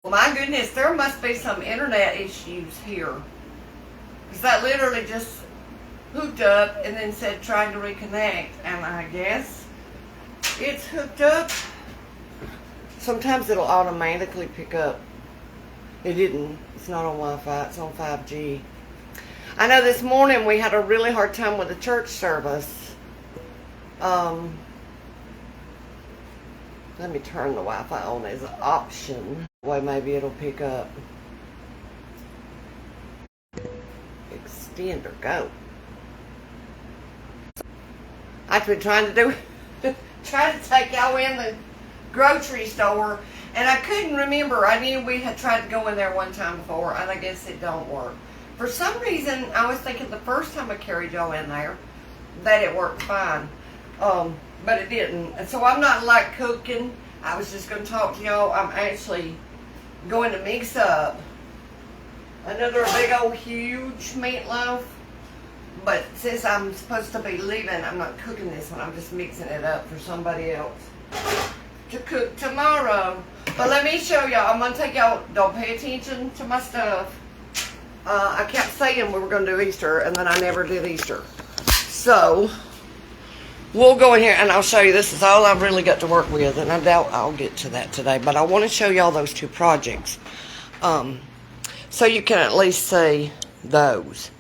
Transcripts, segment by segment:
Well, my goodness, there must be some internet issues here. Because that literally just hooked up and then said trying to reconnect. And I guess it's hooked up. Sometimes it'll automatically pick up. It didn't. It's not on Wi-Fi. It's on 5G. I know this morning we had a really hard time with the church service. Let me turn the Wi-Fi on as an option. Way maybe it'll pick up. Extend or go. I've been trying to take y'all in the grocery store, and I couldn't remember. I knew we had tried to go in there one time before, and I guess it don't work. For some reason, I was thinking the first time I carried y'all in there that it worked fine, but it didn't. And so I'm not like cooking. I was just going to talk to y'all. I'm actually going to mix up another big old huge meatloaf. But since I'm supposed to be leaving, I'm not cooking this one. I'm just mixing it up for somebody else to cook tomorrow. But let me show y'all. I'm going to take y'all, don't pay attention to my stuff. I kept saying we were going to do Easter, and then I never did Easter. So, we'll go in here, and I'll show you. This is all I've really got to work with, and I doubt I'll get to that today. But I want to show y'all those two projects, so you can at least see those.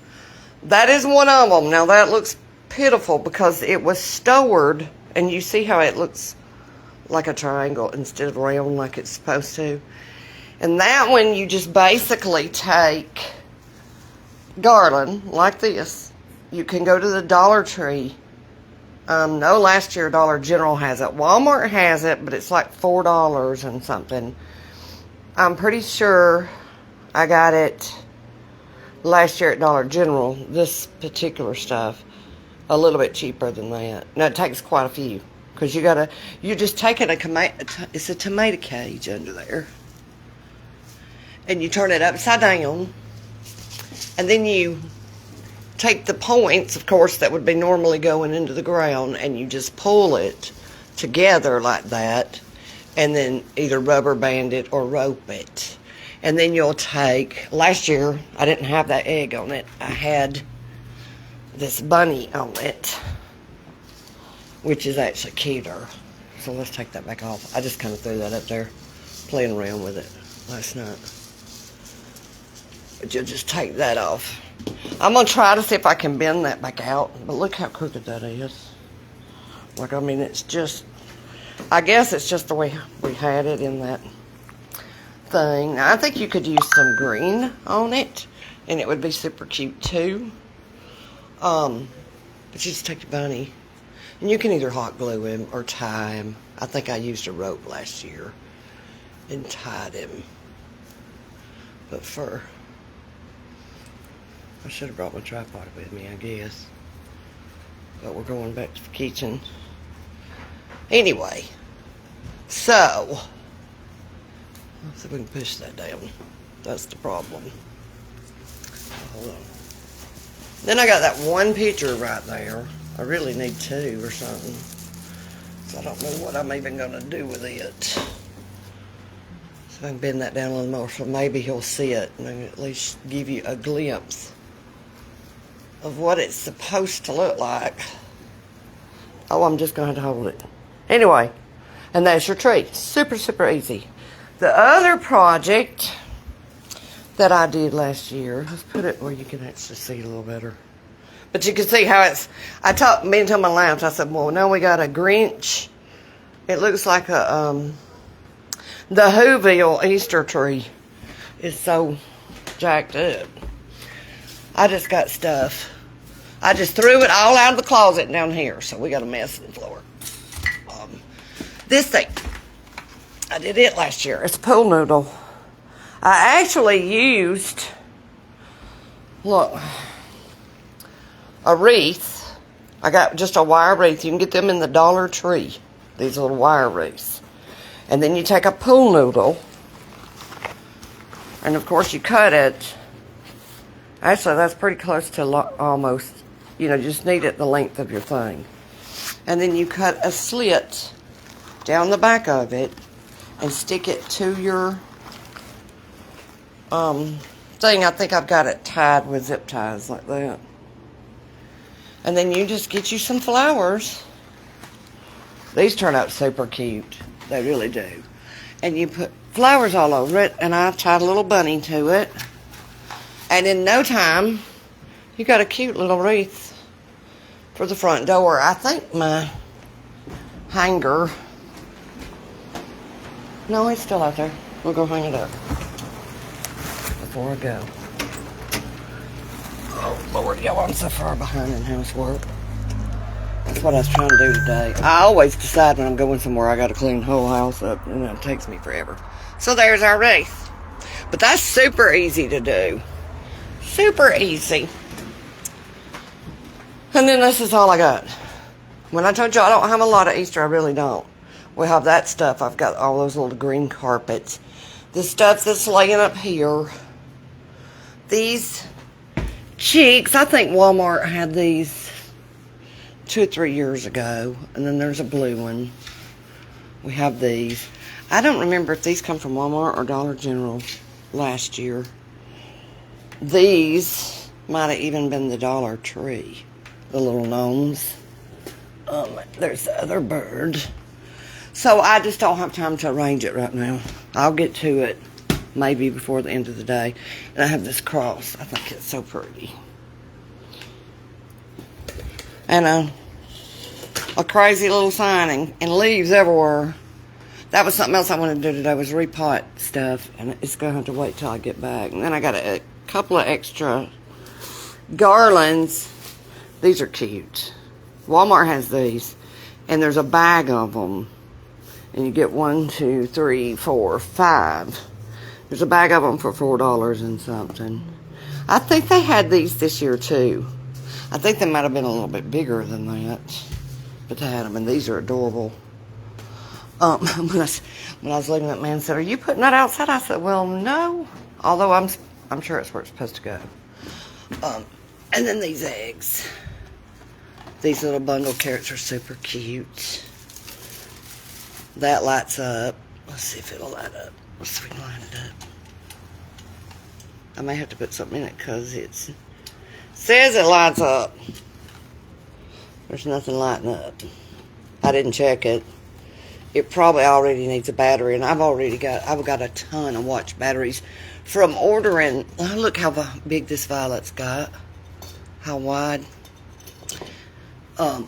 That is one of them. Now, that looks pitiful because it was stored, and you see how it looks like a triangle instead of round like it's supposed to. And that one, you just basically take garland like this. You can go to the Dollar Tree. No, last year Dollar General has it. Walmart has it, but it's like $4 and something. I'm pretty sure I got it last year at Dollar General, this particular stuff, a little bit cheaper than that. Now, it takes quite a few, because you're just taking it's a tomato cage under there, and you turn it upside down, and then you take the points, of course, that would be normally going into the ground, and you just pull it together like that, and then either rubber band it or rope it. And then you'll take, last year, I didn't have that egg on it. I had this bunny on it, which is actually cuter. So let's take that back off. I just kind of threw that up there, playing around with it last night. But you'll just take that off. I'm going to try to see if I can bend that back out. But look how crooked that is. Like, I mean, it's just, I guess it's just the way we had it in that thing. Now, I think you could use some green on it, and it would be super cute too. But you just take your bunny, and you can either hot glue him or tie him. I think I used a rope last year and tied him. But I should have brought my tripod with me, I guess. But we're going back to the kitchen. Anyway, so let's see if we can push that down. That's the problem. Hold on. Then I got that one picture right there. I really need two or something. So I don't know what I'm even going to do with it. So I can bend that down a little more so maybe he'll see it and at least give you a glimpse of what it's supposed to look like. Oh, I'm just going to hold it. Anyway, and that's your tree. Super, super easy. The other project that I did last year, let's put it where you can actually see it a little better. But you can see how it's, me and Tom laughed. I said, well, now we got a Grinch. It looks like the Whoville Easter tree is so jacked up. I just got stuff. I just threw it all out of the closet down here, so we got a mess on the floor. This thing, I did it last year. It's a pool noodle. I actually used, look, a wreath. I got just a wire wreath. You can get them in the Dollar Tree, these little wire wreaths. And then you take a pool noodle, and of course you cut it. Actually, that's pretty close to almost, you just need it the length of your thing. And then you cut a slit down the back of it and stick it to your thing. I think I've got it tied with zip ties like that. And then you just get you some flowers. These turn out super cute. They really do. And you put flowers all over it, and I tied a little bunny to it. And in no time, you got a cute little wreath for the front door. I think my hanger, no, it's still out there. We'll go hang it up before I go. Oh, Lord, y'all, I'm so far behind in housework. That's what I was trying to do today. I always decide when I'm going somewhere I got to clean the whole house up, and it takes me forever. So there's our wreath. But that's super easy to do. Super easy. And then this is all I got. When I told you I don't have a lot of Easter, I really don't. We have that stuff. I've got all those little green carpets. The stuff that's laying up here. These cheeks. I think Walmart had these 2 or 3 years ago. And then there's a blue one. We have these. I don't remember if these come from Walmart or Dollar General last year. These might have even been the Dollar Tree. The little gnomes. There's the other bird. So I just don't have time to arrange it right now. I'll get to it maybe before the end of the day. And I have this cross. I think it's so pretty. And a crazy little signing and leaves everywhere. That was something else I wanted to do today, was repot stuff. And it's going to have to wait till I get back. And then I got a couple of extra garlands. These are cute. Walmart has these. And there's a bag of them. And you get 1, 2, 3, 4, 5. There's a bag of them for $4 and something. I think they had these this year too. I think they might have been a little bit bigger than that. But they had them, and these are adorable. When I was leaving, that man said, "Are you putting that outside?" I said, "Well, no. Although I'm sure it's where it's supposed to go." And then these eggs. These little bundle carrots are super cute. That lights up. Let's see if it'll light up. Let's see if we can light it up. I may have to put something in it because it says it lights up. There's nothing lighting up. I didn't check it. It probably already needs a battery, and I've got a ton of watch batteries from ordering. Oh, look how big this violet's got. How wide. I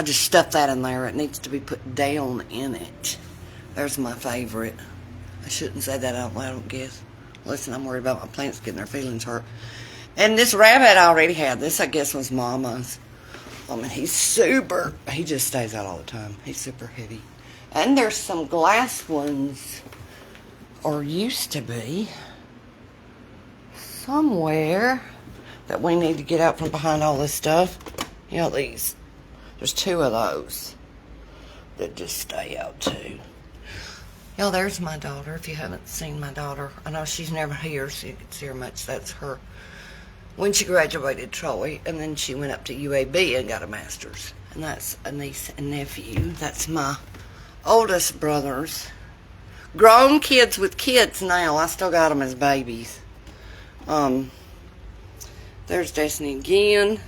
just stuffed that in there. It needs to be put down in it. There's my favorite. I shouldn't say that out loud, I don't guess. Listen, I'm worried about my plants getting their feelings hurt. And this rabbit I already had. This, I guess, was Mama's. And he just stays out all the time. He's super heavy. And there's some glass ones, or used to be, somewhere that we need to get out from behind all this stuff. You know, these. There's 2 of those that just stay out too. Y'all, there's my daughter. If you haven't seen my daughter, I know she's never here, so you can see her much. That's her when she graduated Troy, and then she went up to UAB and got a master's. And that's a niece and nephew. That's my oldest brothers. Grown kids with kids now. I still got them as babies. There's Destiny again.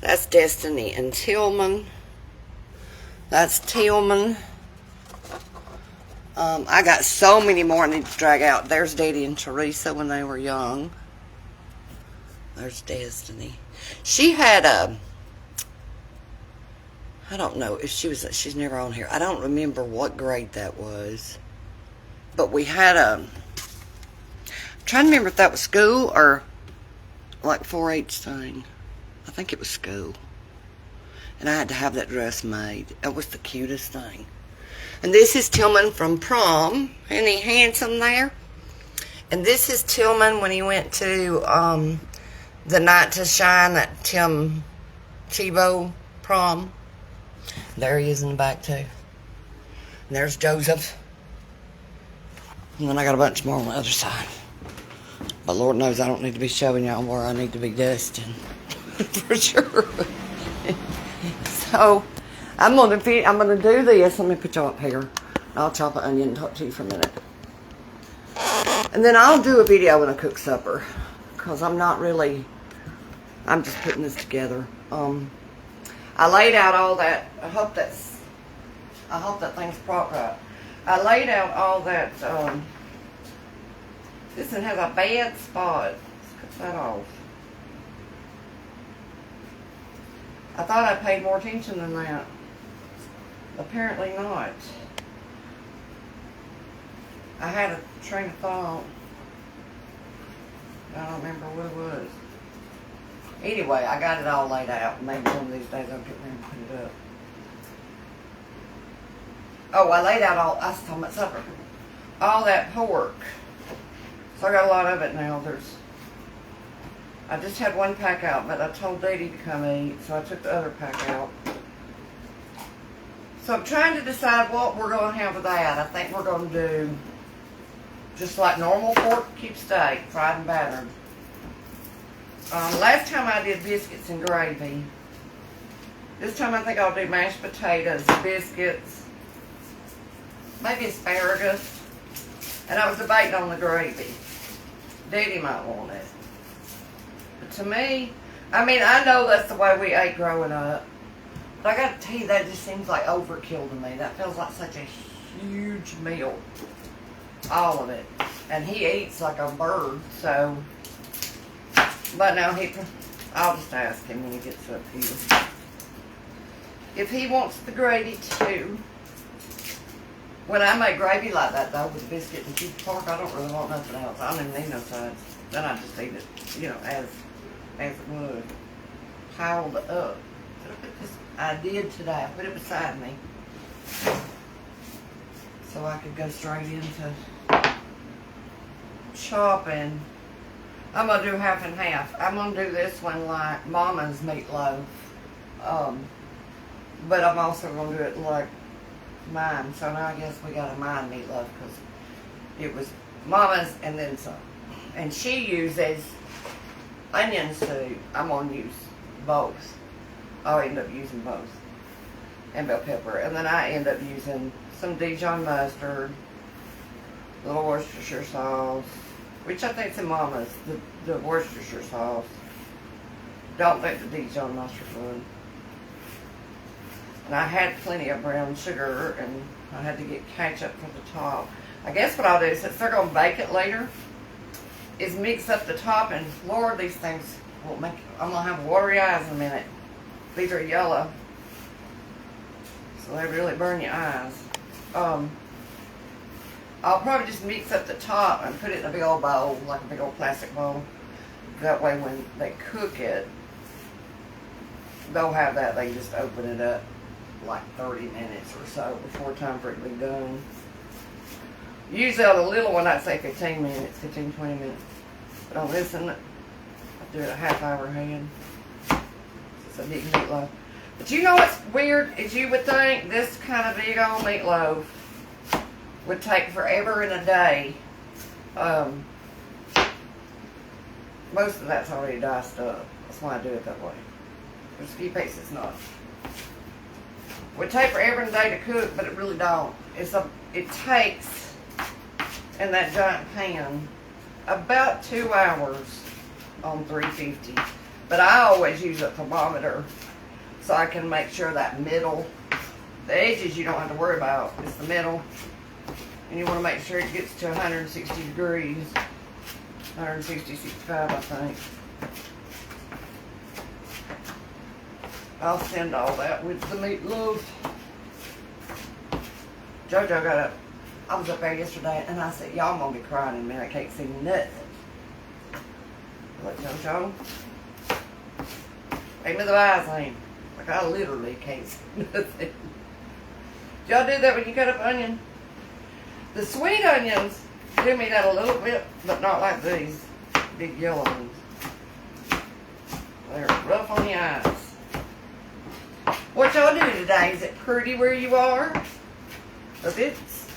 That's Destiny and Tillman. That's Tillman. I got so many more I need to drag out. There's Daddy and Teresa when they were young. There's Destiny. She had I don't know if she's never on here. I don't remember what grade that was. But we had I'm trying to remember if that was school or like 4-H thing. I think it was school. And I had to have that dress made. It was the cutest thing. And this is Tillman from prom. Isn't he handsome there? And this is Tillman when he went to the Night to Shine at Tim Tebow prom. There he is in the back too. And there's Joseph. And then I got a bunch more on the other side. But Lord knows I don't need to be showing y'all where I need to be dusting. For sure. So I'm gonna do this. Let me put y'all up here. I'll chop an onion and talk to you for a minute. And then I'll do a video when I cook supper, because I'm just putting this together. I laid out all that. I hope that thing's propped up. I laid out all that. This one has a bad spot. Let's cut that off. I thought I paid more attention than that. Apparently not. I had a train of thought. I don't remember what it was. Anyway, I got it all laid out. Maybe one of these days I'll get there and put it up. Oh, I laid out I was talking about supper. All that pork. So I got a lot of it now. I just had one pack out, but I told Dee Dee to come eat, so I took the other pack out. So I'm trying to decide what we're going to have with that. I think we're going to do just like normal pork cube steak, fried and battered. Last time I did biscuits and gravy. This time I think I'll do mashed potatoes, biscuits, maybe asparagus. And I was debating on the gravy. Dee Dee might want it. But to me, I mean, I know that's the way we ate growing up. But I got to tell you, that just seems like overkill to me. That feels like such a huge meal. All of it. And he eats like a bird, so. But now I'll just ask him when he gets up here. If he wants the gravy too. When I make gravy like that though, with biscuit and cheese pork, I don't really want nothing else. I don't even need no sides. Then I just eat it, as it would. Piled up. I did today. I put it beside me. So I could go straight into chopping. I'm going to do half and half. I'm going to do this one like Mama's meatloaf. But I'm also going to do it like mine. So now I guess we got a mine meatloaf because it was Mama's and then some. And she uses onions too. I'm going to use both. I'll end up using both. And bell pepper. And then I end up using some Dijon mustard, a little Worcestershire sauce, which I think's in Mama's, the Worcestershire sauce. Don't think the Dijon mustard would. And I had plenty of brown sugar, and I had to get ketchup for the top. I guess what I'll do, since they're going to bake it later, is mix up the top, and Lord, these things will make, I'm going to have watery eyes in a minute. These are yellow, so they really burn your eyes. I'll probably just mix up the top and put it in a big old bowl, like a big old plastic bowl. That way when they cook it, they'll have that, they can just open it up like 30 minutes or so before time for it to be done. Usually on a little one, I'd say 15 minutes, 15, 20 minutes. But on this one, I do it a half hour ahead. It's a big meatloaf. But you know what's weird is you would think this kind of big old meatloaf would take forever and a day. Most of that's already diced up. That's why I do it that way. There's a few pieces not. Would take forever and a day to cook, but it really don't. It takes in that giant pan about 2 hours on 350. But I always use a thermometer so I can make sure that middle, the edges you don't have to worry about. It's the middle. And you want to make sure it gets to 160 degrees. 160, 65, I think. I'll send all that with the meatloaf. JoJo got up. I was up there yesterday and I said, y'all gonna be crying in a minute. I can't see nothing. Look, JoJo. Give me the Vaseline. Like I literally can't see nothing. Y'all do that when you cut up onion? The sweet onions do me that a little bit, but not like these big yellow ones. They're rough on the eyes. What y'all do today? Is it pretty where you are? Because it's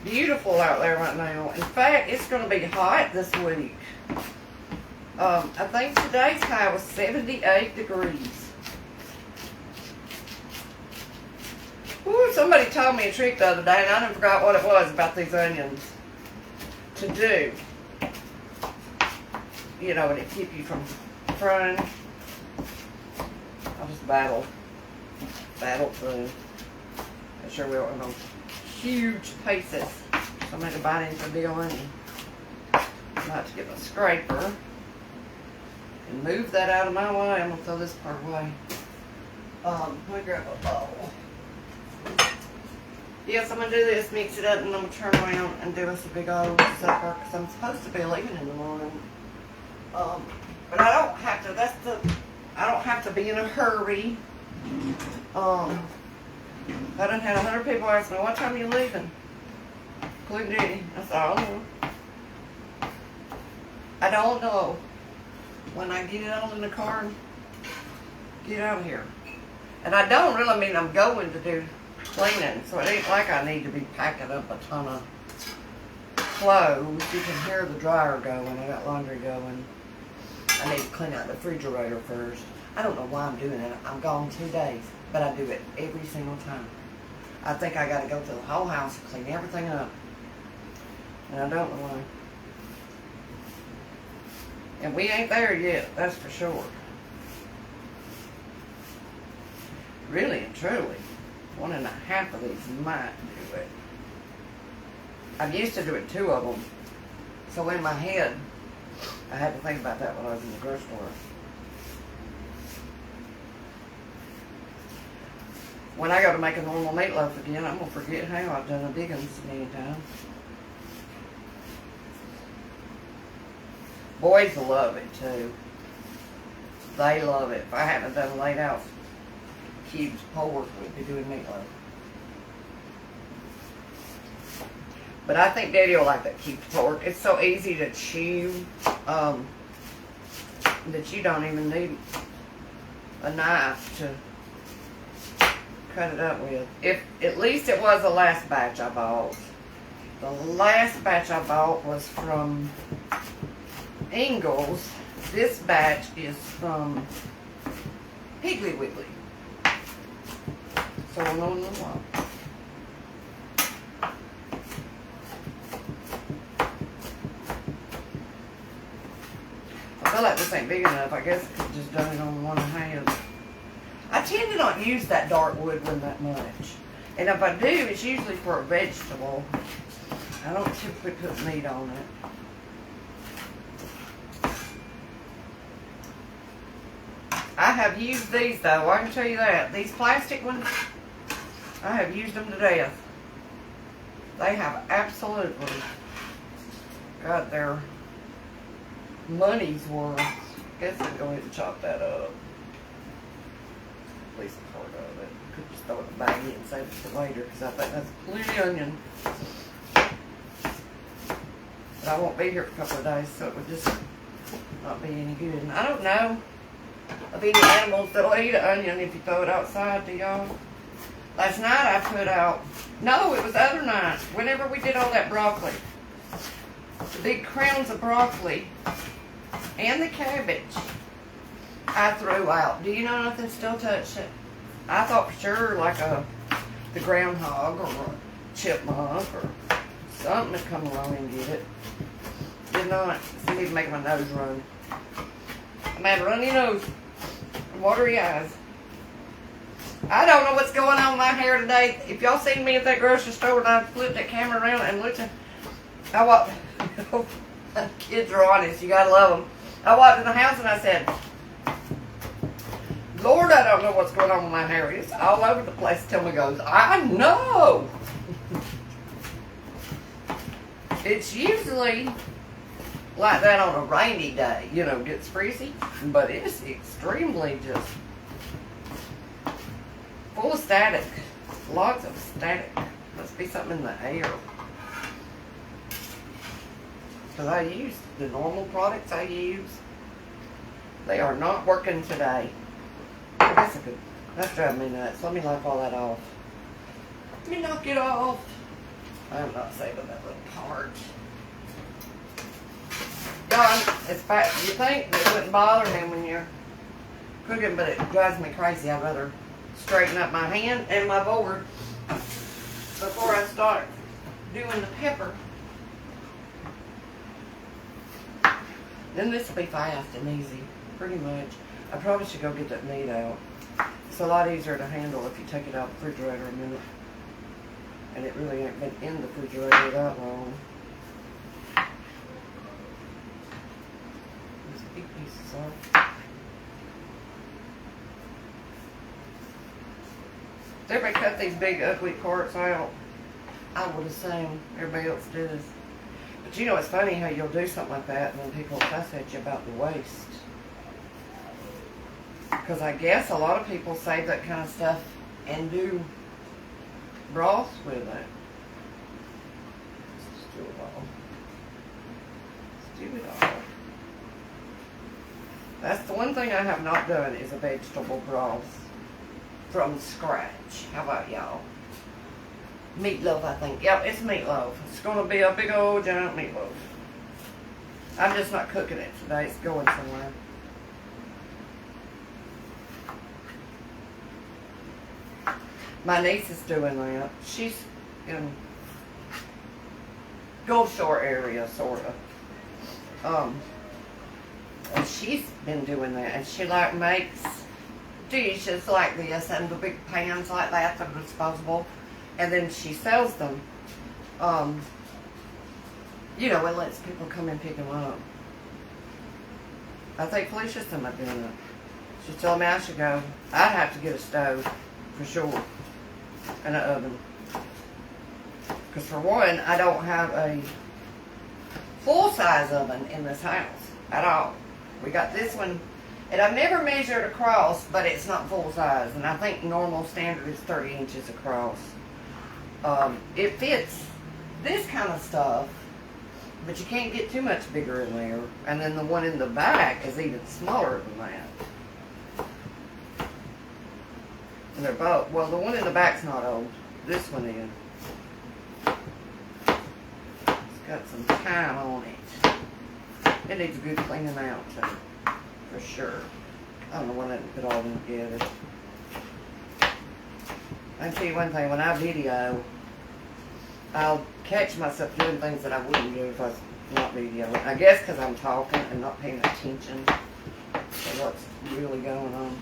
beautiful out there right now. In fact, it's going to be hot this week. I think today's high was 78 degrees. Ooh, somebody told me a trick the other day, and I done forgot what it was about these onions. to do. You know, and it keep you from frying. I'll just battle through. Make sure we don't have no huge pieces. So I'm going to bite into the big onion. I'm about to get my scraper and move that out of my way. I'm going to throw this part away. Let me grab a bowl. Yes, I'm going to do this, mix it up, and I'm going to turn around and do us a big old supper because I'm supposed to be leaving in the morning. But I don't have to, I don't have to be in a hurry. I done had 100 people ask me, what time are you leaving? Including Diddy. I said, I don't know. I don't know. When I get it all in the car and get out of here. And I don't really mean I'm going to do cleaning, so it ain't like I need to be packing up a ton of clothes. You can hear the dryer going. I got laundry going. I need to clean out the refrigerator first. I don't know why I'm doing it. I'm gone 2 days, but I do it every single time. I think I got to go through the whole house and clean everything up. And I don't know why. And we ain't there yet, that's for sure. Really and truly, 1.5 of these might do it. I used to do it 2 of them. So in my head, I had to think about that when I was in the grocery store. When I go to make a normal meatloaf again, I'm going to forget how I've done a big one so many times. Boys love it too. They love it. If I hadn't done laid out cubes pork, we'd be doing meatloaf. But I think Daddy will like that cubed pork. It's so easy to chew that you don't even need a knife to cut it up with. If at least it was the last batch I bought. The last batch I bought was from Ingles. This batch is from Piggly Wiggly. So we'll know in a little while. I feel like this ain't big enough. I guess I could just done it on one hand. I tend to not use that dark wood one that much. And if I do, it's usually for a vegetable. I don't typically put meat on it. I have used these though, I can tell you that. These plastic ones, I have used them to death. They have absolutely got their money's worth. I guess I'd go ahead and chop that up. At least a part of it. Could just throw it in the bag and save it for later because I think that's plenty of onion. But I won't be here for a couple of days, so it would just not be any good. And I don't know of any animals that'll eat an onion if you throw it outside, do y'all? Last night I put out, no, it was the other night, whenever we did all that broccoli. The big crowns of broccoli and the cabbage I threw out. Do you know nothing still touched it? I thought for sure like the groundhog or a chipmunk or something would come along and get it. Did not. I need to make my nose run. I'm having a runny nose and watery eyes. I don't know what's going on with my hair today. If y'all seen me at that grocery store and I flipped that camera around and looked at, I walked, kids are honest, you gotta love them. I walked in the house and I said, Lord, I don't know what's going on with my hair. It's all over the place. Tillman goes, I know. It's usually like that on a rainy day, you know, gets freezy, but it's extremely just full of static. Lots of static. Must be something in the air. Because I use the normal products I use. They are not working today. I guess I could. That's driving me nuts. Let me knock all that off. Let me knock it off. I'm not saving that little part. Y'all, it's bad. You think it wouldn't bother me when you're cooking, but it drives me crazy. I'd rather straighten up my hand and my board before I start doing the pepper. Then this will be fast and easy, pretty much. I probably should go get that meat out. It's a lot easier to handle if you take it out of the refrigerator a minute. And it really ain't been in the refrigerator that long. These big pieces are. If everybody cut these big ugly parts out, I would assume everybody else does. But you know, it's funny how you'll do something like that and then people fuss at you about the waste. Because I guess a lot of people save that kind of stuff and do broth with it. Let's just do it all. Let's do it all. That's the one thing I have not done is a vegetable broth from scratch. How about y'all? Meatloaf, I think. Yep, it's meatloaf. It's going to be a big old giant meatloaf. I'm just not cooking it today. It's going somewhere. My niece is doing that. She's in Gulf Shore area, sort of. And she's been doing that. And she like makes dishes like this and the big pans like that that are disposable. And then she sells them. You know, and lets people come and pick them up. I think Felicia's thinking about doing it. She's telling me I should go. I'd have to get a stove, for sure. And an oven. Because for one, I don't have a full-size oven in this house at all. We got this one, and I've never measured across, but it's not full-size. And I think normal standard is 30 inches across. It fits this kind of stuff, but you can't get too much bigger in there. And then the one in the back is even smaller than that. And they're both, well, the one in the back's not old. This one is. It's got some time on it. It needs a good cleaning out, too, for sure. I don't know when I put all them together. I can tell you one thing, when I video, I'll catch myself doing things that I wouldn't do if I was not videoing. I guess because I'm talking and not paying attention to what's really going on.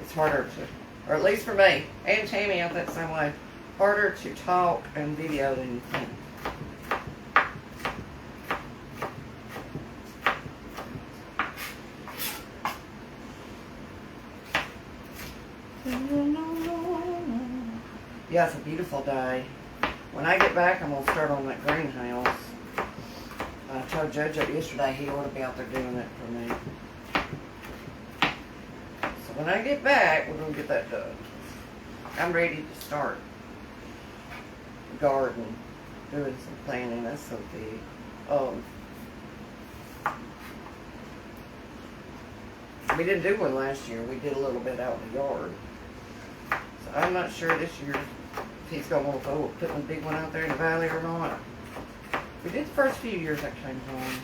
It's harder to, or at least for me, and Tammy, I think the same way, harder to talk and video than you think. Yeah, it's a beautiful day. When I get back, I'm going to start on that greenhouse. I told JoJo yesterday he ought to be out there doing that for me. So when I get back, we're going to get that done. I'm ready to start the garden, doing some planting. That's so big. We didn't do one last year. We did a little bit out in the yard. So I'm not sure this year if he's going to want to put one big one out there in the valley or not. We did the first few years I came home.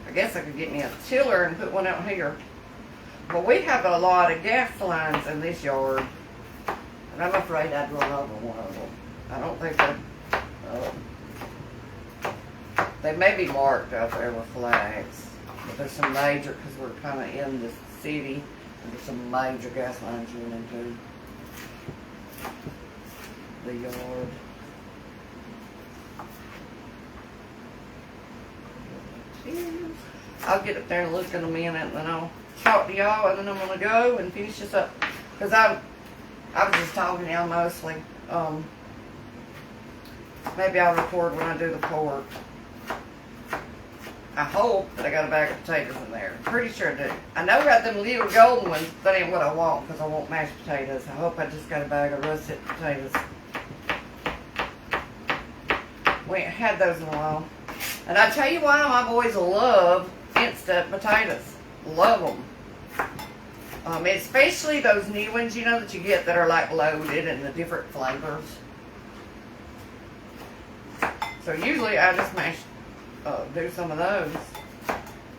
I guess I could get me a tiller and put one out here. But we have a lot of gas lines in this yard. And I'm afraid I'd run over one of them. I don't think they may be marked out there with flags. But there's some major, because we're kind of in the city, and there's some major gas lines running into the yard. I'll get up there and look in a minute, and then I'll talk to y'all, and then I'm going to go and finish this up. Because I was just talking to y'all mostly. Maybe I'll record when I do the pork. I hope that I got a bag of potatoes in there. I'm pretty sure I do. I know I got them little golden ones. That ain't what I want because I want mashed potatoes. I hope I just got a bag of russet potatoes. We ain't had those in a while. And I tell you why my boys love instant potatoes. Love them. Especially those new ones, you know, that you get that are like loaded and the different flavors. So usually I just do some of those.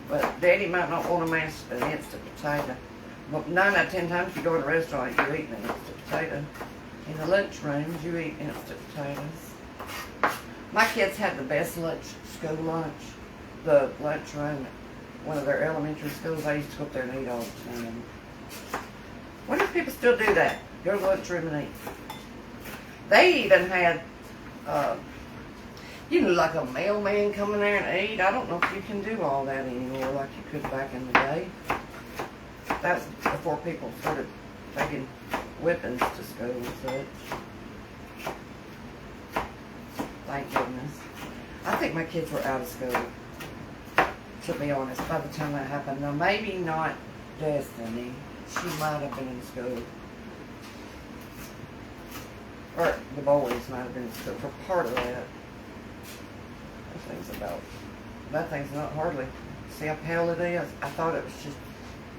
But Daddy might not want to mash an instant potato. well, 9 out of 10 times you go to a restaurant, you eat an instant potato. In the lunch rooms, you eat instant potatoes. My kids had the best school lunch. The lunchroom at one of their elementary schools, I used to go up there and eat all the time. Wonder if people still do that. Go to the lunchroom and eat. They even had, like a mailman come in there and eat. I don't know if you can do all that anymore like you could back in the day. That was before people started taking whippings to school and such. Thank goodness. I think my kids were out of school, to be honest, by the time that happened. Now, maybe not Destiny. She might have been in school. Or the boys might have been in school for part of that. That thing's not hardly. See how pale it is? I thought it was just,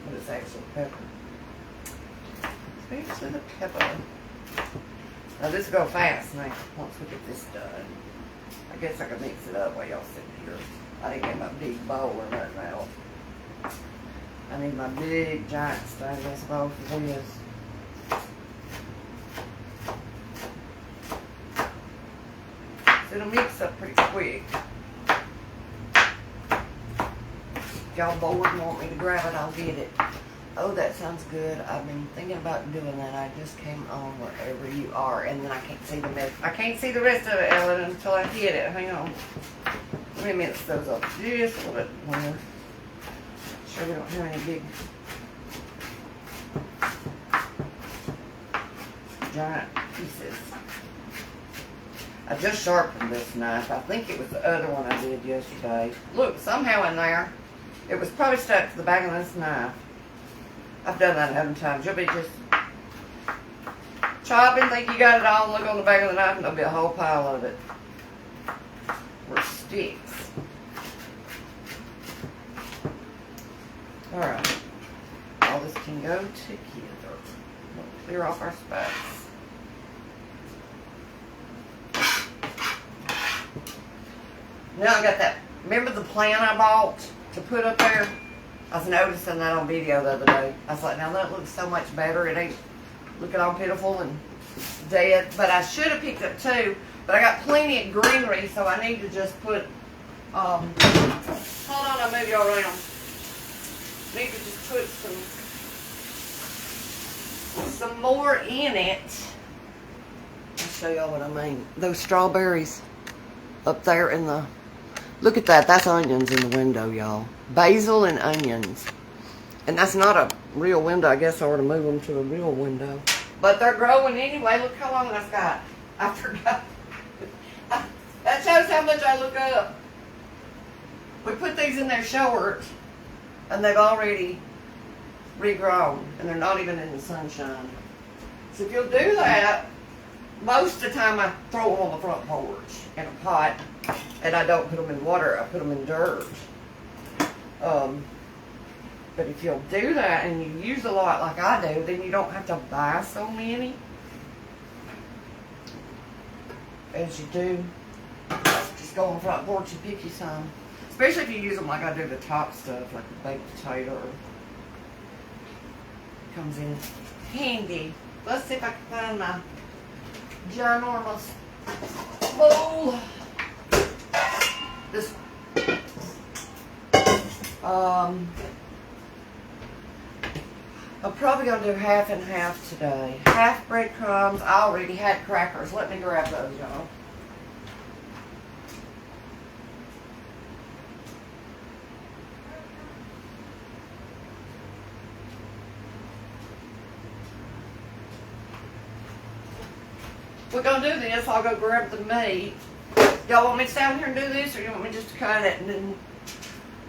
but it's actually pepper. It's actually the pepper. Now this will go fast now, once we get this done. I guess I can mix it up while y'all sitting here. I didn't get my big bowl or nothing out. I need my big giant stainless bowl for this. So it'll mix up pretty quick. If y'all bored and want me to grab it, I'll get it. Oh, that sounds good. I've been thinking about doing that. I just came on wherever you are, and then I can't see the I can't see the rest of it, Ellen, until I hit it. Hang on. Let me mix those up just a little bit more. Sure we don't have any big giant pieces. I just sharpened this knife. I think it was the other one I did yesterday. Look, somehow in there, it was probably stuck to the back of this knife. I've done that 11 times. You'll be just chopping, think you got it all, look on the back of the knife, and there'll be a whole pile of it. Or sticks. Alright. All this can go together. We'll clear off our spats. Now I got that. Remember the plant I bought to put up there? I was noticing that on video the other day. I was like, now that looks so much better. It ain't looking all pitiful and dead. But I should have picked up two. But I got plenty of greenery, so I need to just put, hold on, I'll move you all around. I need to just put some more in it. I'll show y'all what I mean. Those strawberries up there in the, look at that. That's onions in the window, y'all. Basil and onions. And that's not a real window. I guess I ought to move them to a real window. But they're growing anyway. Look how long I've got. I forgot. That shows how much I look up. We put these in their short, and they've already regrown, and they're not even in the sunshine. So if you'll do that, most of the time I throw them on the front porch in a pot, and I don't put them in water. I put them in dirt. But if you'll do that and you use a lot like I do, then you don't have to buy so many as you do. Just go on the front porch and pick you some. Especially if you use them like I do the top stuff, like the baked potato. Comes in handy. Let's see if I can find my ginormous bowl. This I'm probably going to do half and half today. Half breadcrumbs. I already had crackers. Let me grab those, y'all. We're going to do this. I'll go grab the meat. Y'all want me to stay down here and do this, or you want me just to cut it and then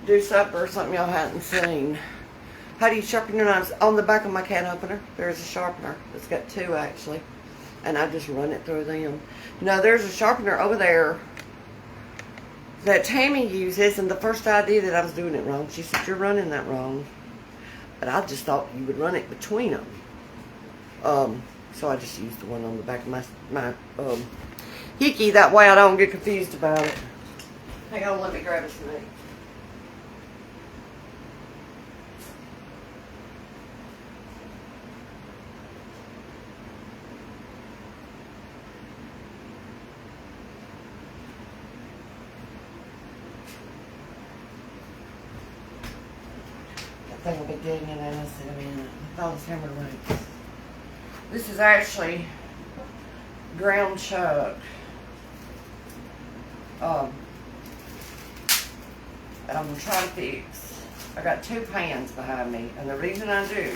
do supper or something y'all hadn't seen? How do you sharpen your knives? On the back of my can opener, there's a sharpener. It's got two, actually. And I just run it through them. Now, there's a sharpener over there that Tammy uses, and the first I did it, I was doing it wrong. She said, you're running that wrong. But I just thought you would run it between them. So I just used the one on the back of my hickey. That way I don't get confused about it. Hang on, let me grab some meat. thing will be digging in us in a minute. Those hammer links. This is actually ground chuck. And I'm going to try to fix. I got 2 pans behind me, and the reason I do,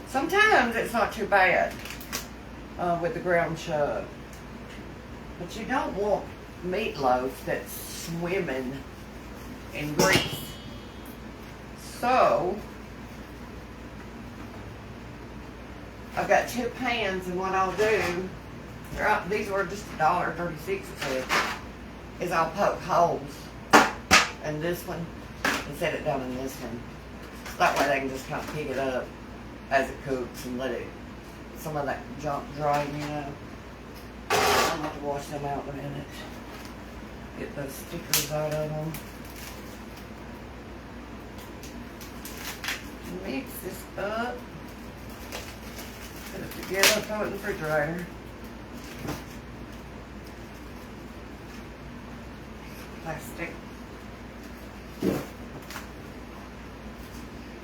sometimes it's not too bad with the ground chuck, but you don't want meatloaf that's swimming in grease. So I've got 2 pans, and what I'll do, these were just $1.36 it said, is I'll poke holes in this one and set it down in this one. So that way they can just kind of pick it up as it cooks and let it, some of that junk drain, you know. I'll have to wash them out in a minute. Get those stickers out of them. Mix this up. Put it together, throw it in the refrigerator. Plastic.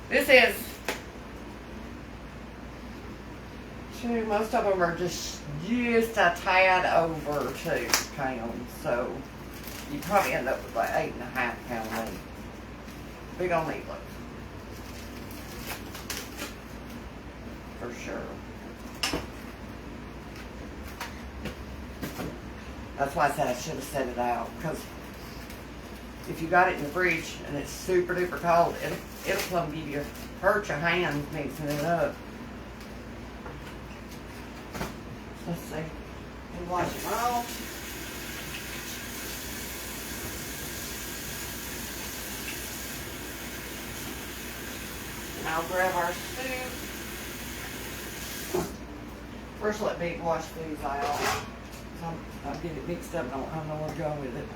This is, most of them are just a tad over 2 pounds, so you probably end up with like 8.5 pound meat. Big old meatloaf. For sure. That's why I said I should have set it out, because if you got it in the fridge and it's super duper cold, it'll come give you, hurt your hands mixing it up. Let's see. We'll wash it off. And I'll grab our soup. First let me wash these out. I'll get it mixed up and I don't know where to go with it.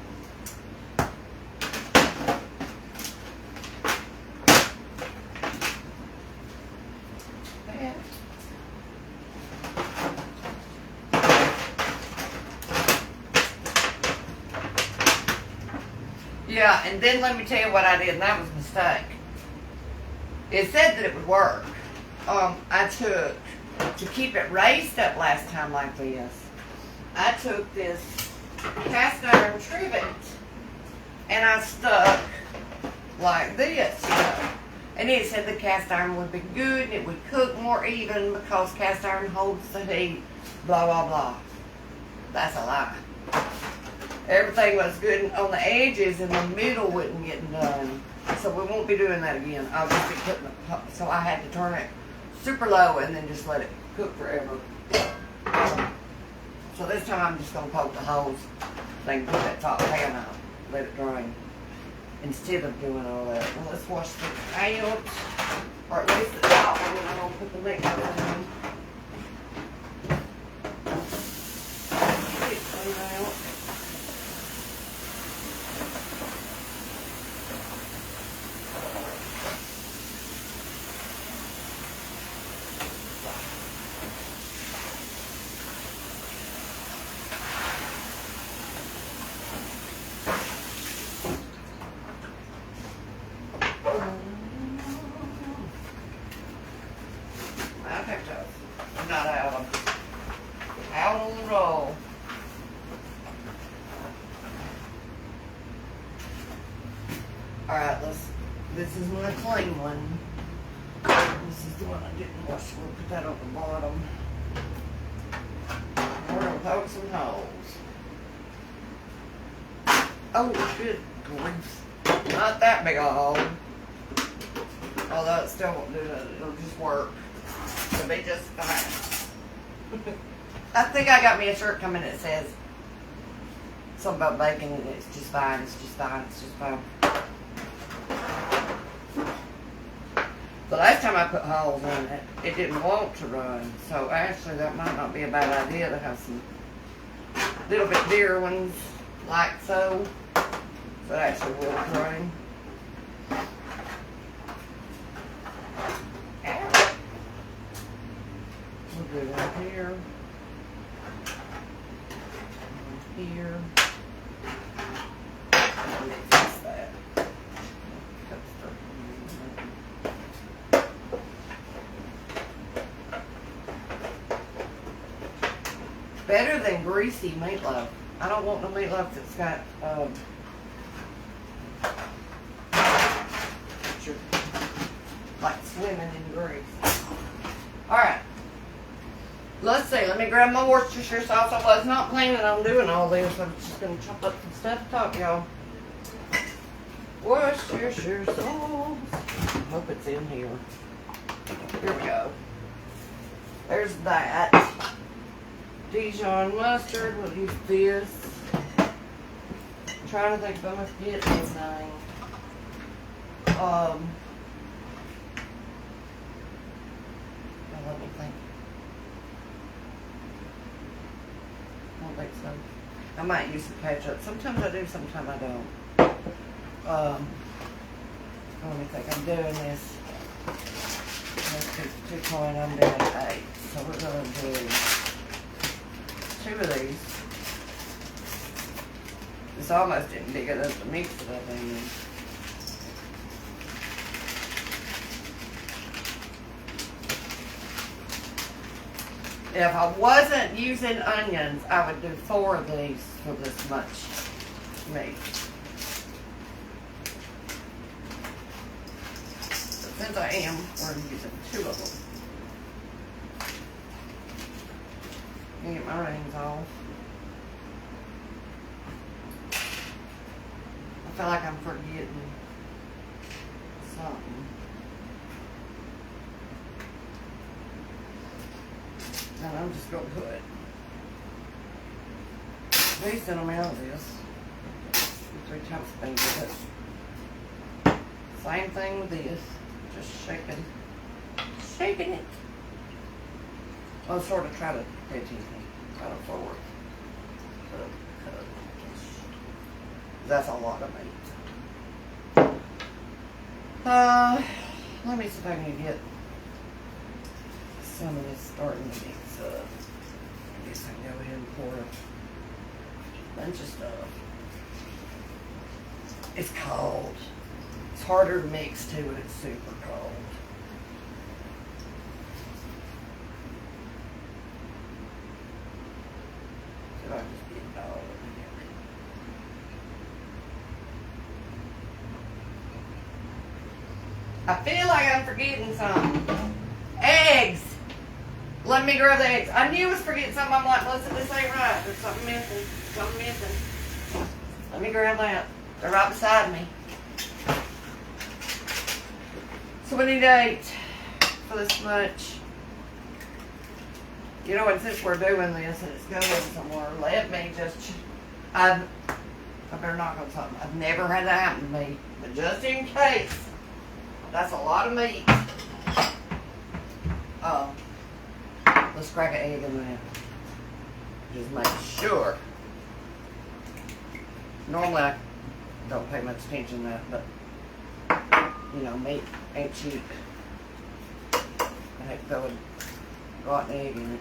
Yeah, and then let me tell you what I did, and that was a mistake. It said that it would work. I took, to keep it raised up last time like this, I took this cast iron trivet and I stuck like this, you know. And it said the cast iron would be good and it would cook more even because cast iron holds the heat, blah, blah, blah. That's a lie. Everything was good on the edges and the middle wasn't getting done. So we won't be doing that again. I'll just be putting it, so I had to turn it super low and then just let it cook forever. So this time I'm just going to poke the holes. Then put that top pan out, let it drain. Instead of doing all that. Well, let's wash this out. Or at least the top one, and I'll put the next one in. Get it clean out. Not out on the roll. Alright, this is my clean one. This is the one I didn't wash. We'll put that on the bottom. We're going to poke some holes. Oh, good grief. Not that big a hole. Although it still won't do it. It'll just work. It'll be just fine. I think I got me a shirt coming that says something about bacon and it's just fine, it's just fine, it's just fine. The last time I put holes in it, it didn't want to run. So actually that might not be a bad idea to have some little bit bigger ones like so. So it actually will run. We'll do that here. Here. Fix that. Better than greasy meatloaf. I don't want no meatloaf that's got like swimming in grease. Alright. Let's see. Let me grab my Worcestershire sauce. I was not planning on doing all this. I'm just going to chop up some stuff to talk, y'all. Worcestershire sauce. Hope it's in here. Here we go. There's that. Dijon mustard. We'll use this. I'm trying to think if I'm going to get anything. Let me think. I don't think so. I might use some ketchup. Sometimes I do, sometimes I don't. Let me think. I'm doing this. Two coin. I'm doing 8. So we're going to do 2 of these. It's almost getting bigger than the mix that I've been in. If I wasn't using onions, I would do 4 of these for this much meat. But since I am, we're using 2 of them. Let me get my rings off. I feel like I'm forgetting something. And I'm just going to put a decent amount of this. 3 tablespoons of it. Same thing with this. Just shaking it. I'll sort of try to get it kind of forward. That's a lot of meat. Let me see if I can get some of this starting to mix up. I guess I can go ahead and pour a bunch of stuff. It's cold. It's harder to mix too when it's super cold. So I just get it all over here. I feel like I'm forgetting something. Eggs. Let me grab the eggs. I knew I was forgetting something. I'm like, listen, this ain't right. There's something missing. Something missing. Let me grab that. They're right beside me. So we need 8 for this much. You know, and since we're doing this and it's going somewhere, let me just, I better knock on something. I've never had that happen to me, but just in case, that's a lot of meat. Let's crack an egg in there. Just make sure. Normally I don't pay much attention to that, but you know, meat ain't cheap. I hate to throw a rotten egg in it.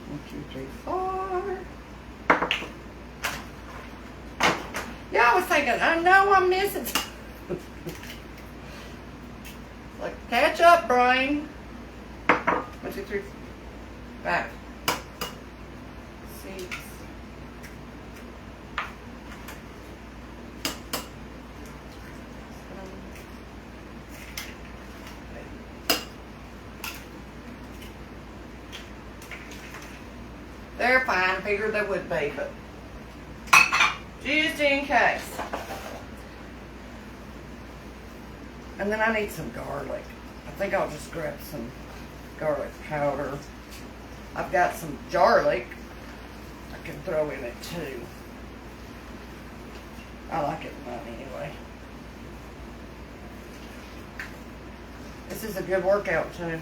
One, 2, 3, 4. Yeah, I was thinking, I know I'm missing. Like, catch up, brain. 1, 2, 3, 5. 6. They're fine. I figured they would be, but just in case. And then I need some garlic. I think I'll just grab some garlic powder. I've got some garlic I can throw in it too. I like it mine anyway. This is a good workout too.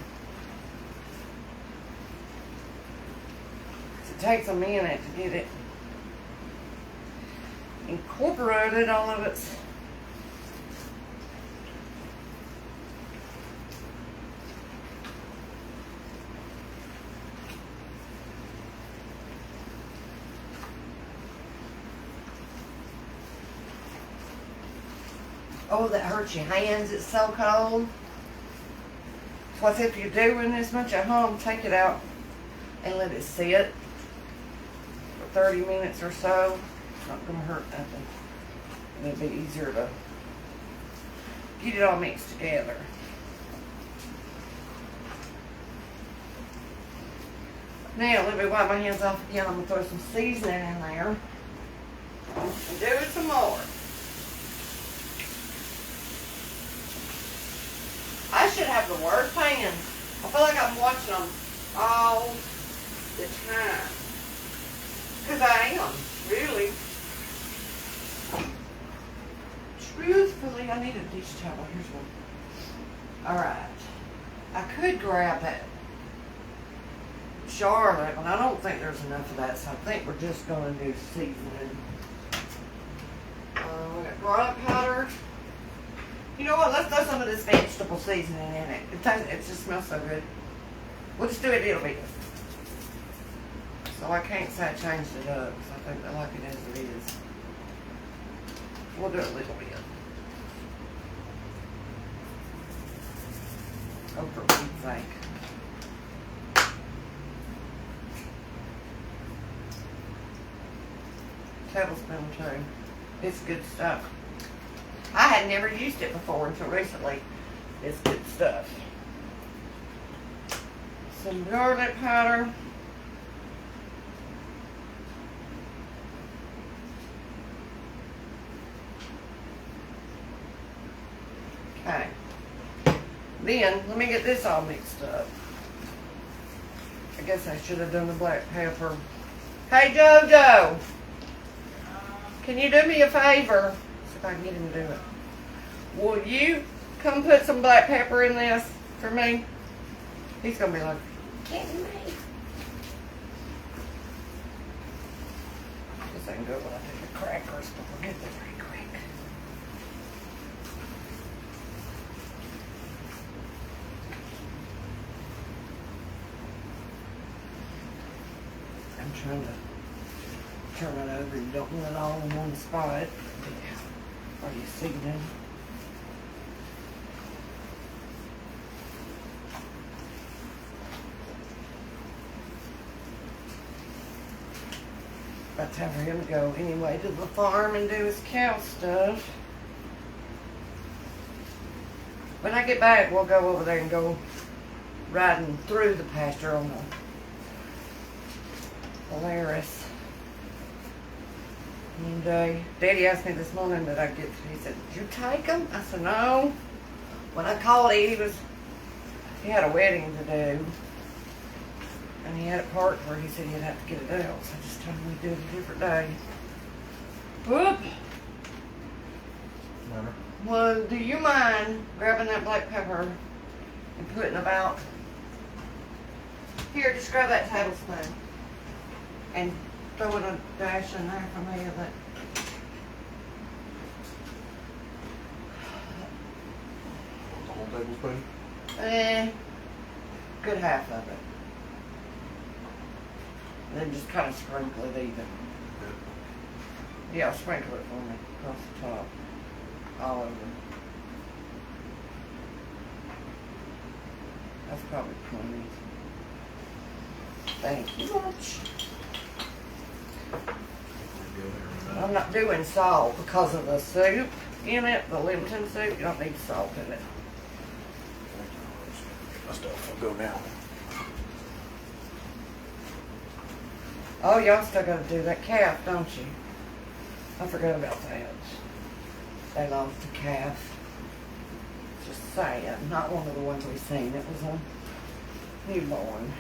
It takes a minute to get it incorporated, all of it. Oh, that hurts your hands. It's so cold. Plus, if you're doing this much at home, take it out and let it sit for 30 minutes or so. It's not going to hurt nothing. And it'll be easier to get it all mixed together. Now, let me wipe my hands off again. I'm going to throw some seasoning in there. And do it some more. I should have the worst hands. I feel like I'm watching them all the time. Because I am, really. Truthfully, I need a dish towel. Here's one. Alright. I could grab that jar of that one. I don't think there's enough of that, so I think we're just going to do seasoning. We got garlic powder. You know what? Let's throw some of this vegetable seasoning in it. It just smells so good. We'll just do it a little bit. So I can't say I changed it up because I think I like it as it is. We'll do a little bit. Oh, for Pete's sake. Tablespoon too. It's good stuff. I had never used it before until recently. It's good stuff. Some garlic powder. Okay. Then, let me get this all mixed up. I guess I should have done the black pepper. Hey, Jojo. Can you do me a favor? See if I can get him to do it. Will you come put some black pepper in this for me? He's going to be like, kidding me. This ain't good when I take the crackers, but we'll get there pretty quick. I'm trying to turn it over. You don't want it all in one spot. Are you seeing? About time for him to go anyway to the farm and do his cow stuff. When I get back, we'll go over there and go riding through the pasture on the Polaris. And Daddy asked me this morning that I get. He said, "Did you take them?" I said, "No." When I called, he had a wedding to do, and he had it parked where he said he'd have to get it out. So I just told him we'd do it a different day. Whoop. Well, do you mind grabbing that black pepper and putting about here? Just grab that tablespoon and throwing a dash in there for me of that. The whole tablespoon? Good half of it. And then just kind of sprinkle it even. Yeah, sprinkle it for me across the top. All over. That's probably plenty. Thank you much. I'm not doing salt because of the soup in it, the Lipton soup. You don't need salt in it. My stuff will go now. Oh, y'all still got to do that calf, don't you? I forgot about that. They lost a calf. Just saying. Not one of the ones we've seen. It was a newborn.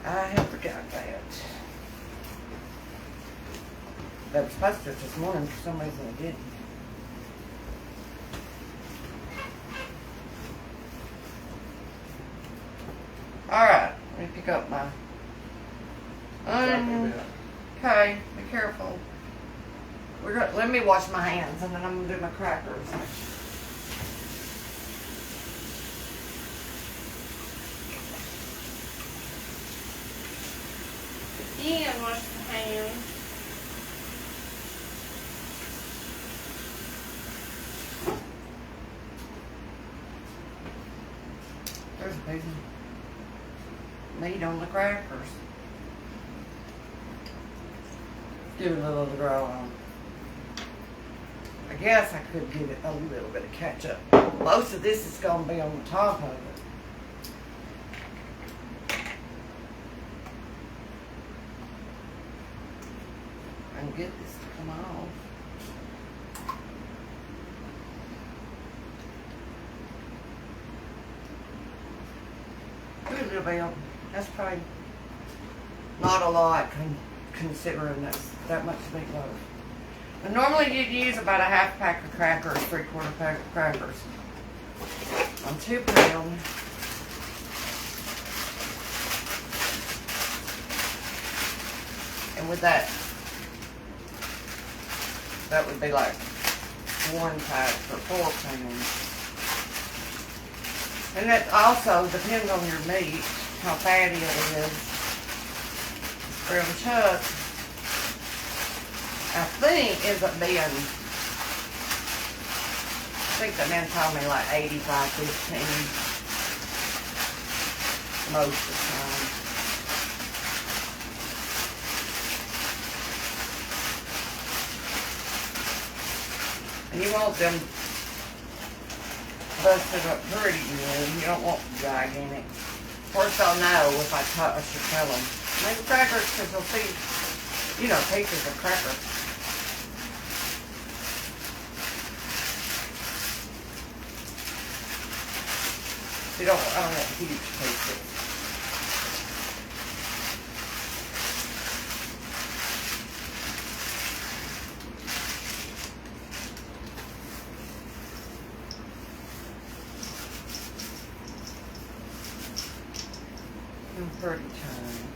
I have forgot that. They were supposed to this morning, for some reason they didn't. Alright, let me pick up my... okay, be careful. Let me wash my hands and then I'm going to do my crackers. Again, wash the hands. There's meat on the crackers. Give it a little grow on. I guess I could give it a little bit of ketchup. Most of this is going to be on the top of it. I can get this to come off. Good little bit. That's probably not a lot considering that much meatloaf. And normally you'd use about a half pack of crackers, 3/4 pack of crackers on 2 pounds. And with that would be like 1 pack for 4 pounds. And that also depends on your meat, how fatty it is. Grilled chuck, I think isn't being, I think the man told me like 85-15 most of the time. And you want them busted up pretty good. You don't want gigantic. Of course, they'll know if I should tell them. Make crackers because they'll see, you know, pieces of cracker. I don't want huge pieces. Pretty tiny.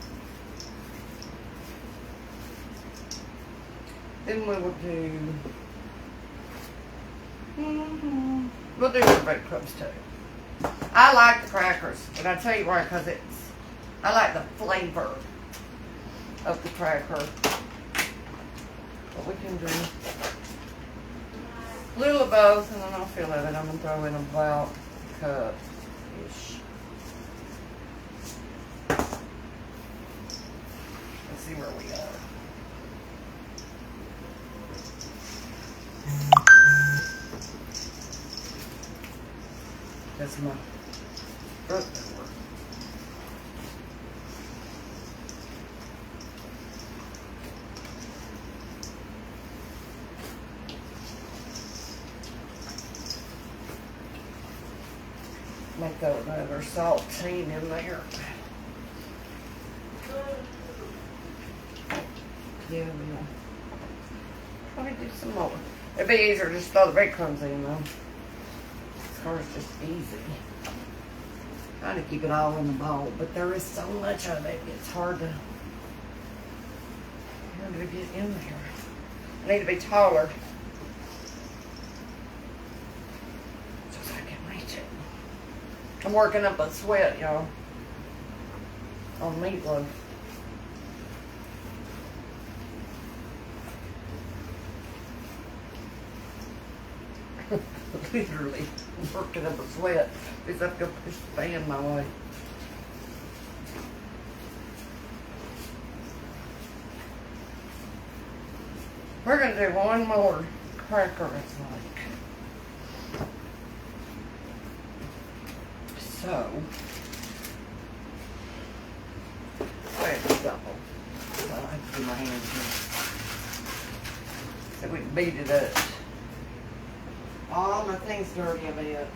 Then we will do, we'll do the breadcrumbs too. I like the crackers, but I tell you why, because I like the flavor of the cracker. But we can do a little of both, and then I'll fill it, and I'm going to throw in about a cup-ish. See where we are. That's my throat doesn't work. Make another saltine in there. Yeah, we'll probably do some more. It'd be easier to just throw the breadcrumbs in though. As far as just easy. Trying to keep it all in the bowl, but there is so much of it, it's hard to get in there. I need to be taller so I can reach it. I'm working up a sweat, y'all, on meatloaf. Literally working up a sweat because I've got to push the fan my way. We're going to do one more cracker, it's like. So, where's the double? So I have to do my hands here. So we can beat it up. All my things dirty a bit.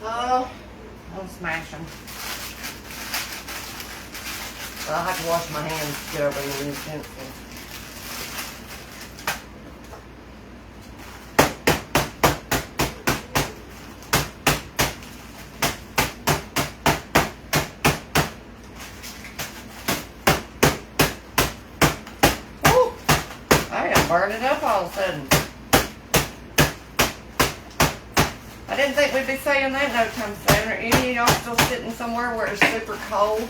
Oh, I'll smash them. Well, I'll have to wash my hands to get over the utensils. Woo! I am burning up all of a sudden. I didn't think we'd be saying that no time soon. Are any of y'all still sitting somewhere where it's super cold?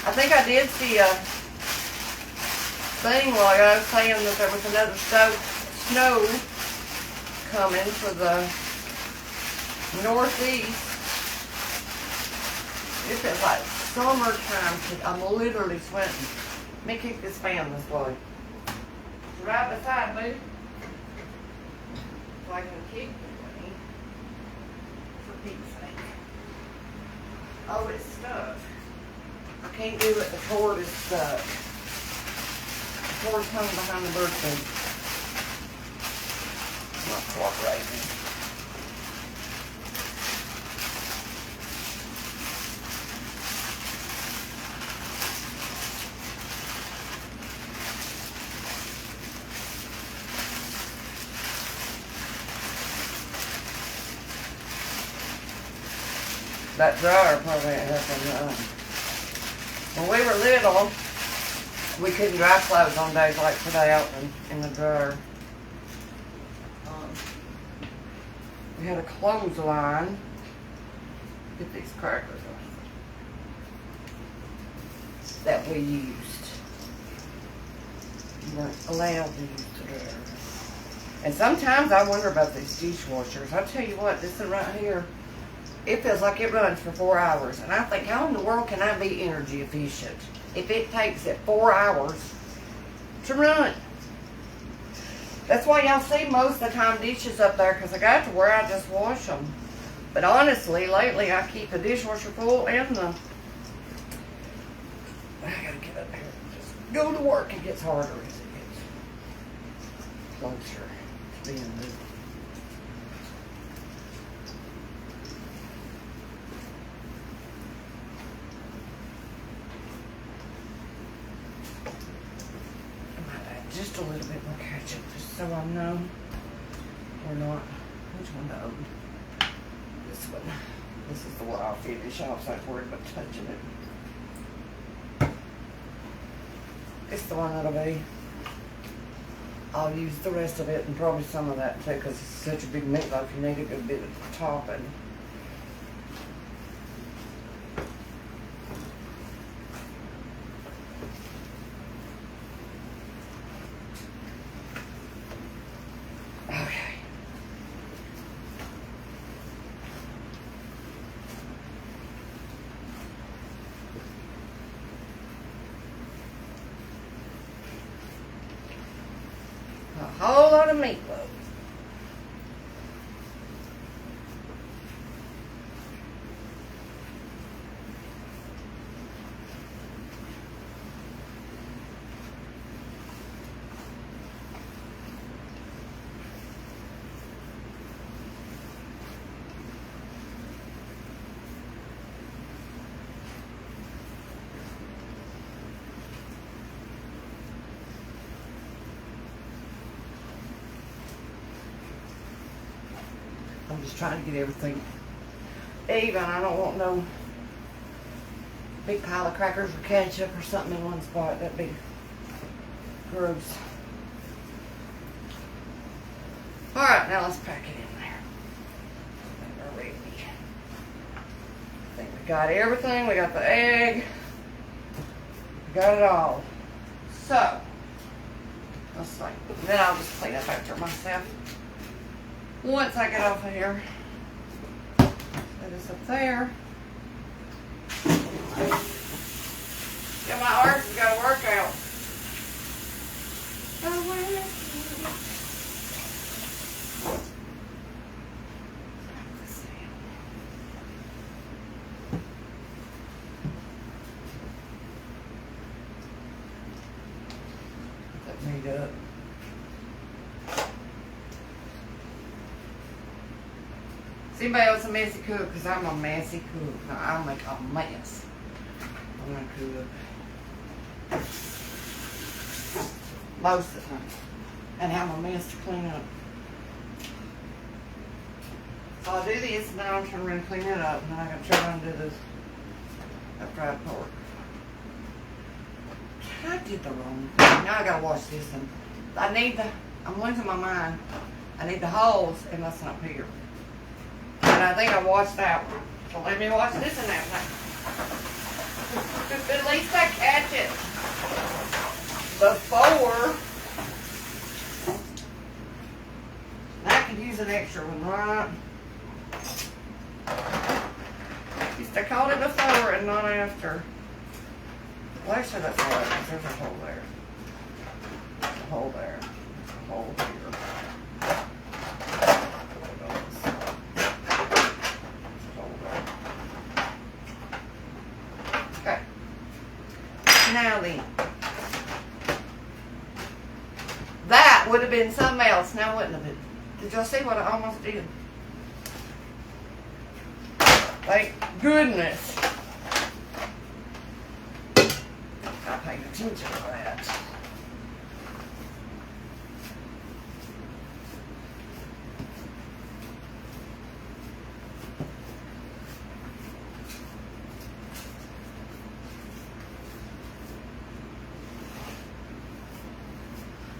I think I did see a thing while I was saying that there was another snow coming for the northeast. It feels like summertime. I'm literally sweating. Let me kick this fan this way. Right beside me. So I can keep it for Pete's sake. Oh, it's stuck. I can't do it. The cord is stuck. The cord's hung behind the bird feed. Not cooperating. That dryer probably ain't helping. When we were little, we couldn't dry clothes on days like today out in the dryer. We had a clothesline. Get these crackers off. That we used. We weren't allowed to use the dryer. And sometimes I wonder about these dishwashers. I tell you what, this one right here, it feels like it runs for 4 hours. And I think, how in the world can I be energy efficient if it takes it 4 hours to run? That's why y'all see most of the time dishes up there, because I got to where I just wash them. But honestly, lately I keep the dishwasher full and the... I gotta get up here and just go to work. It gets harder as it gets closer to being moved. Just a little bit more ketchup, just so I know or not. Which one though? This one. This is the one I'll finish off, so I'm worried about touching it. It's the one that'll be. I'll use the rest of it and probably some of that too, because it's such a big meatloaf. You need a good bit of topping. A whole lot of meatloaf. I'm just trying to get everything even. I don't want no big pile of crackers or ketchup or something in one spot. That'd be gross. Alright, now let's pack it in there. And we're ready. I think we got everything. We got the egg. We got it all. So, let's see. Then I'll just clean up after myself. Once I get off of here, set this up there. Yeah, my arms has got to work out. Put that meat up. Is anybody else a messy cook? Because I'm a messy cook. Now, I'll make a mess when I cook. Most of the time. And have a mess to clean up. So I'll do this and then I'll turn around and clean it up. And then I gotta turn around and do this fried pork. I did the wrong thing. Now I gotta wash this one. I'm losing my mind. I need the holes and that's up here. And I think I washed that one. So let me wash this and that one. At least I catch it before. I could use an extra one, right? Just They called it before and not after. Well, actually, that's all right. There's a hole there. There's a hole there. There's a hole here. Okay. Now then. That would have been something else. Now wouldn't have been. Did y'all see what I almost did? Thank goodness. I paid attention to that.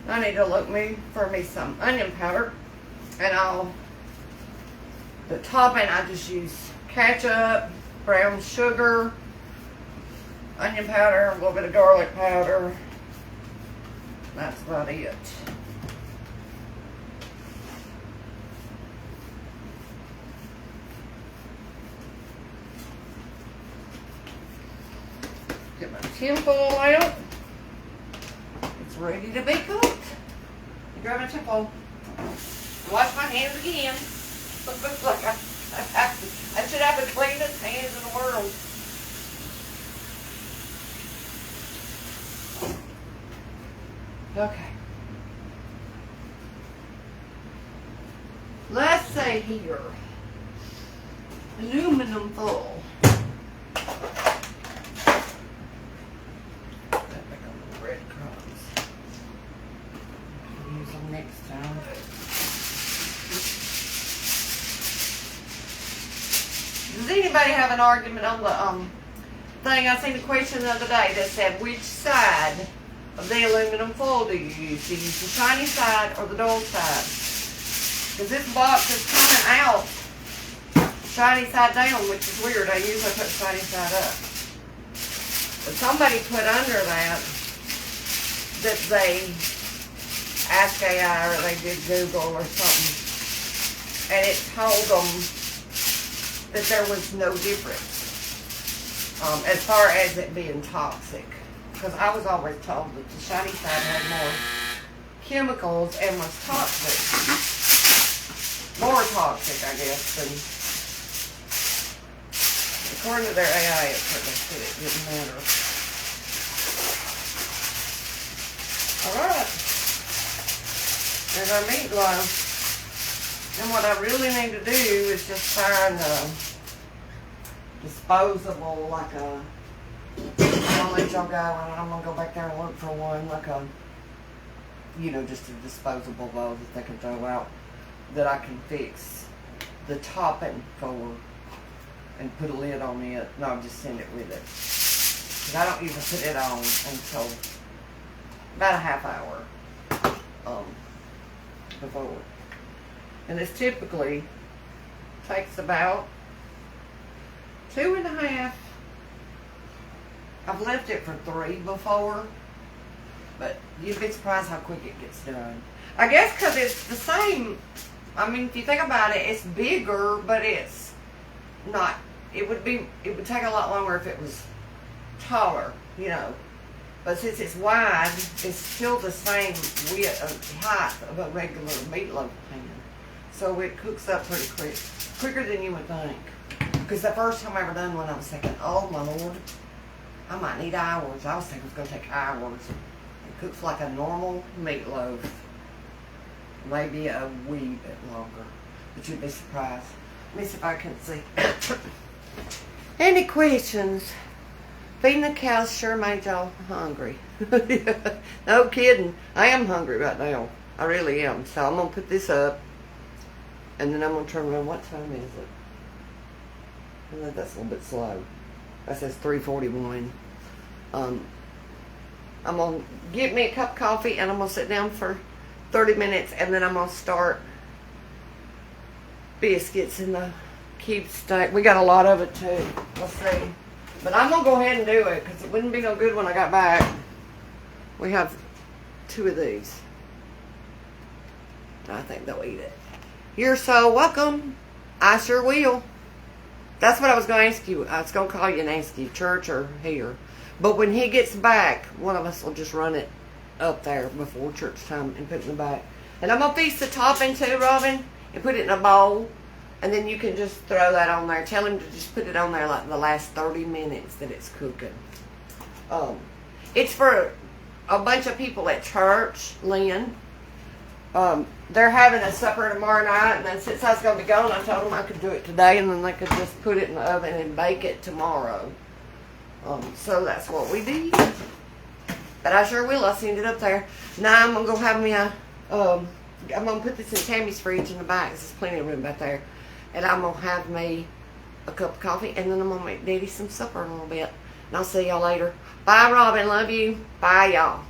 I need to look for me some onion powder, and the topping I just use ketchup, brown sugar, onion powder, a little bit of garlic powder. That's about it. Get my tin foil out. It's ready to be cooked. Grab my tin foil. Wash my hands again. Like I should have the cleanest hands in the world. Okay. Let's say here, aluminum foil. Breadcrumbs. Use them next time. Does anybody have an argument on the thing? I seen a question the other day that said, which side of the aluminum foil do you use? Do you use the shiny side or the dull side? Because this box is coming out shiny side down, which is weird. I usually put shiny side up. But somebody put under that they asked AI or they did Google or something, and it told them that there was no difference as far as it being toxic. Because I was always told that the shiny side had more chemicals and was toxic. More toxic, I guess, than according to their AI, it didn't matter. Alright. There's our meatloaf. And what I really need to do is just find a disposable, like a, I'll let y'all go, and I'm going to go back there and look for one, like a, just a disposable bowl that they can throw out, that I can fix the topping for and put a lid on it. No, just send it with it. Because I don't even put it on until about a half hour before. And this typically takes about 2.5. I've left it for 3 before, but you'd be surprised how quick it gets done. I guess because it's the same. I mean, if you think about it, it's bigger, but it's not. It would take a lot longer if it was taller, But since it's wide, it's still the same height of a regular meatloaf pan. So it cooks up pretty quick. Quicker than you would think. Because the first time I ever done one, I was thinking, oh my Lord, I might need hours. I was thinking it was going to take hours. It cooks like a normal meatloaf. Maybe a wee bit longer. But you'd be surprised. Let me see if I can see. Any questions? Feeding the cows sure made y'all hungry. No kidding. I am hungry right now. I really am. So I'm going to put this up. And then I'm going to turn around. What time is it? I think that's a little bit slow. That says 3:41. I'm going to get me a cup of coffee and I'm going to sit down for 30 minutes and then I'm going to start biscuits in the cube steak. We got a lot of it too. Let's see. But I'm going to go ahead and do it because it wouldn't be no good when I got back. We have 2 of these. I think they'll eat it. You're so welcome. I sure will. That's what I was going to ask you. I was going to call you and ask you, church or here. But when he gets back, one of us will just run it up there before church time and put it in the back. And I'm going to piece the topping too, Robin, and put it in a bowl. And then you can just throw that on there. Tell him to just put it on there like the last 30 minutes that it's cooking. It's for a bunch of people at church, Lynn. They're having a supper tomorrow night, and then since I was going to be gone, I told them I could do it today, and then they could just put it in the oven and bake it tomorrow. So that's what we did. But I sure will. I'll send it up there. Now I'm going to go have me a, I'm going to put this in Tammy's fridge in the back. There's plenty of room back there. And I'm going to have me a cup of coffee, and then I'm going to make Daddy some supper in a little bit. And I'll see y'all later. Bye, Robin. Love you. Bye, y'all.